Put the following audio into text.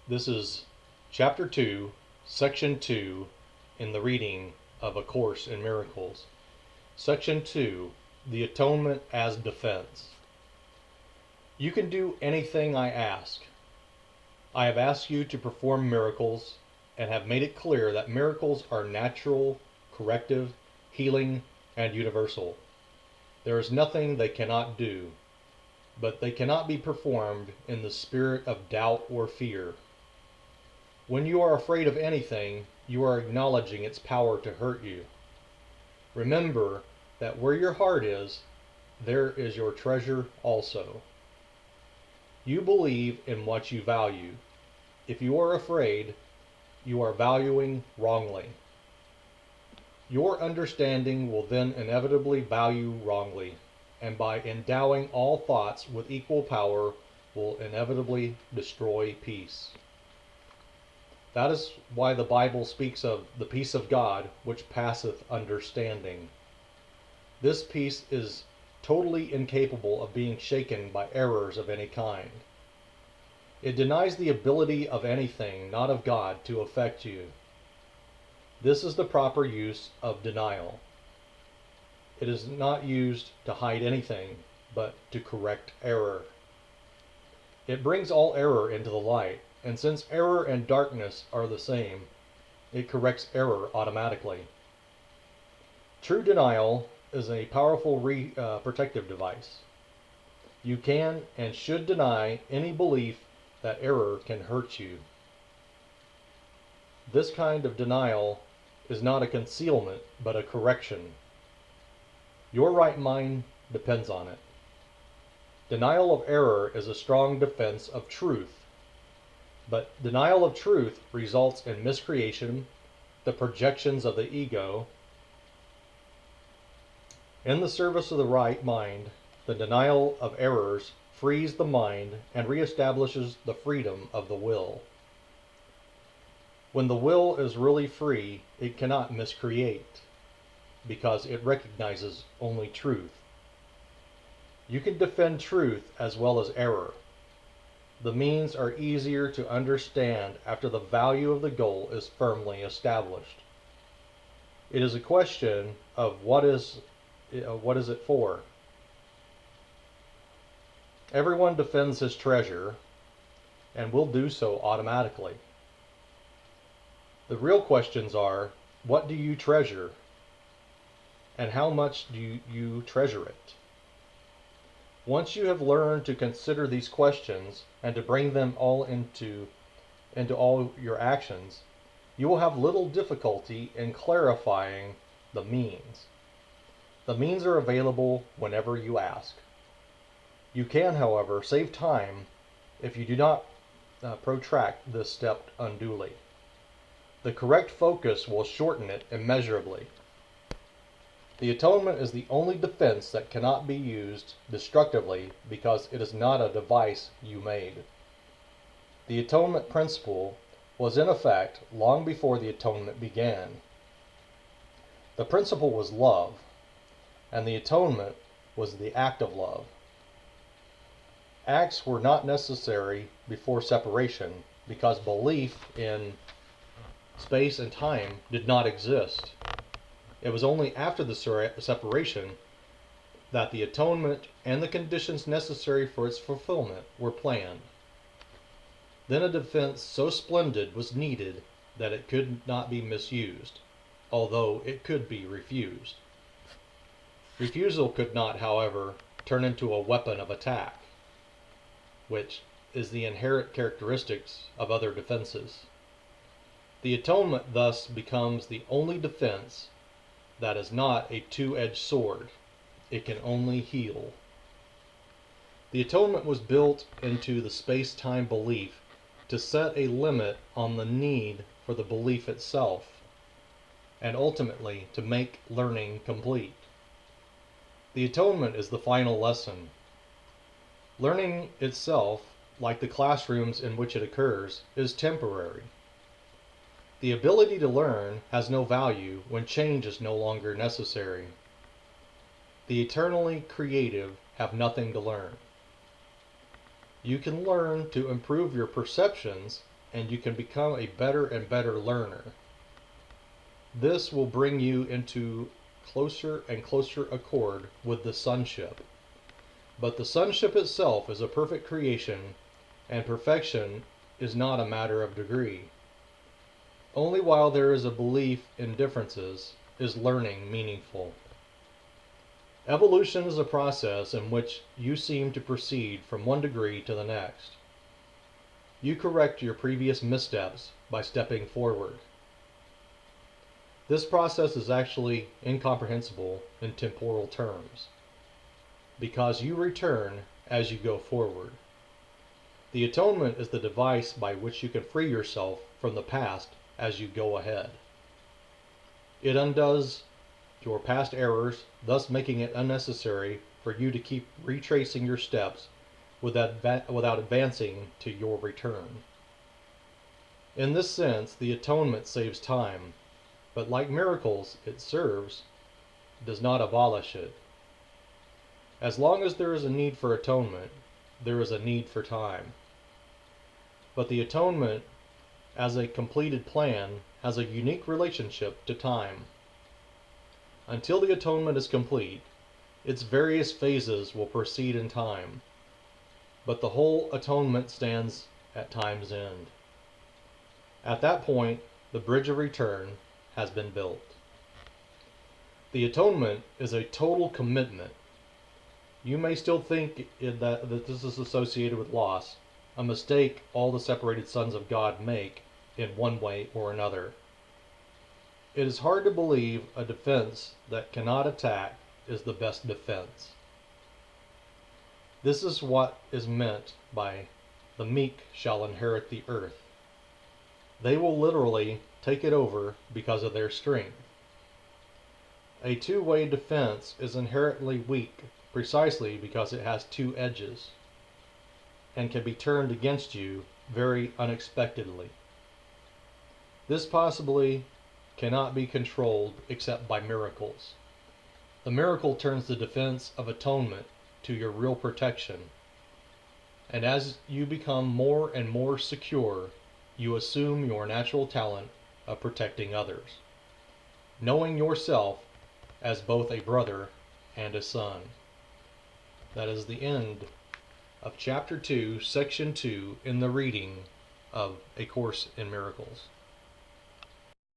This is Chapter 2, Section 2 in the reading of A Course in Miracles. Section 2, The Atonement as Defense. You can do anything I ask. I have asked you to perform miracles and have made it clear that miracles are natural, corrective, healing, and universal. There is nothing they cannot do, but they cannot be performed in the spirit of doubt or fear. When you are afraid of anything, you are acknowledging its power to hurt you. Remember that where your heart is, there is your treasure also. You believe in what you value. If you are afraid, you are valuing wrongly. Your understanding will then inevitably value wrongly, and by endowing all thoughts with equal power, will inevitably destroy peace. That is why the Bible speaks of the peace of God, which passeth understanding. This peace is totally incapable of being shaken by errors of any kind. It denies the ability of anything not of God to affect you. This is the proper use of denial. It is not used to hide anything, but to correct error. It brings all error into the light, and since error and darkness are the same, it corrects error automatically. True denial is a powerful protective device. You can and should deny any belief that error can hurt you. This kind of denial is not a concealment, but a correction. Your right mind depends on it. Denial of error is a strong defense of truth, but denial of truth results in miscreation, the projections of the ego. In the service of the right mind, the denial of errors frees the mind and reestablishes the freedom of the will. When the will is really free, it cannot miscreate, because it recognizes only truth. You can defend truth as well as error. The means are easier to understand after the value of the goal is firmly established. It is a question of what is it for? Everyone defends his treasure and will do so automatically. The real questions are, what do you treasure? And how much do you treasure it? Once you have learned to consider these questions and to bring them all into all your actions, you will have little difficulty in clarifying the means. The means are available whenever you ask. You can, however, save time if you do not protract this step unduly. The correct focus will shorten it immeasurably. The atonement is the only defense that cannot be used destructively because it is not a device you made. The atonement principle was in effect long before the atonement began. The principle was love, and the atonement was the act of love. Acts were not necessary before separation because belief in space and time did not exist. It was only after the separation that the atonement and the conditions necessary for its fulfillment were planned. Then a defense so splendid was needed that it could not be misused, although it could be refused. Refusal could not, however, turn into a weapon of attack, which is the inherent characteristics of other defenses. The atonement thus becomes the only defense that is not a two-edged sword. It can only heal. The atonement was built into the space-time belief to set a limit on the need for the belief itself, and ultimately to make learning complete. The atonement is the final lesson. Learning itself, like the classrooms in which it occurs, is temporary. The ability to learn has no value when change is no longer necessary. The eternally creative have nothing to learn. You can learn to improve your perceptions and you can become a better and better learner. This will bring you into closer and closer accord with the sonship. But the sonship itself is a perfect creation, and perfection is not a matter of degree. Only while there is a belief in differences is learning meaningful. Evolution is a process in which you seem to proceed from one degree to the next. You correct your previous missteps by stepping forward. This process is actually incomprehensible in temporal terms, because you return as you go forward. The atonement is the device by which you can free yourself from the past as you go ahead. It undoes your past errors, thus making it unnecessary for you to keep retracing your steps without advancing to your return. In this sense, the atonement saves time, but like miracles, it serves, does not abolish it. As long as there is a need for atonement, there is a need for time. But the atonement, as a completed plan, has a unique relationship to time. Until the atonement is complete, its various phases will proceed in time, but the whole atonement stands at time's end. At that point, the bridge of return has been built. The atonement is a total commitment. You may still think that this is associated with loss, a mistake all the separated sons of God make in one way or another. It is hard to believe a defense that cannot attack is the best defense. This is what is meant by the meek shall inherit the earth. They will literally take it over because of their strength. A two-way defense is inherently weak precisely because it has two edges and can be turned against you very unexpectedly. This possibly cannot be controlled except by miracles. The miracle turns the defense of atonement to your real protection, and as you become more and more secure, you assume your natural talent of protecting others, knowing yourself as both a brother and a son. That is the end of Chapter 2, Section 2 in the reading of A Course in Miracles.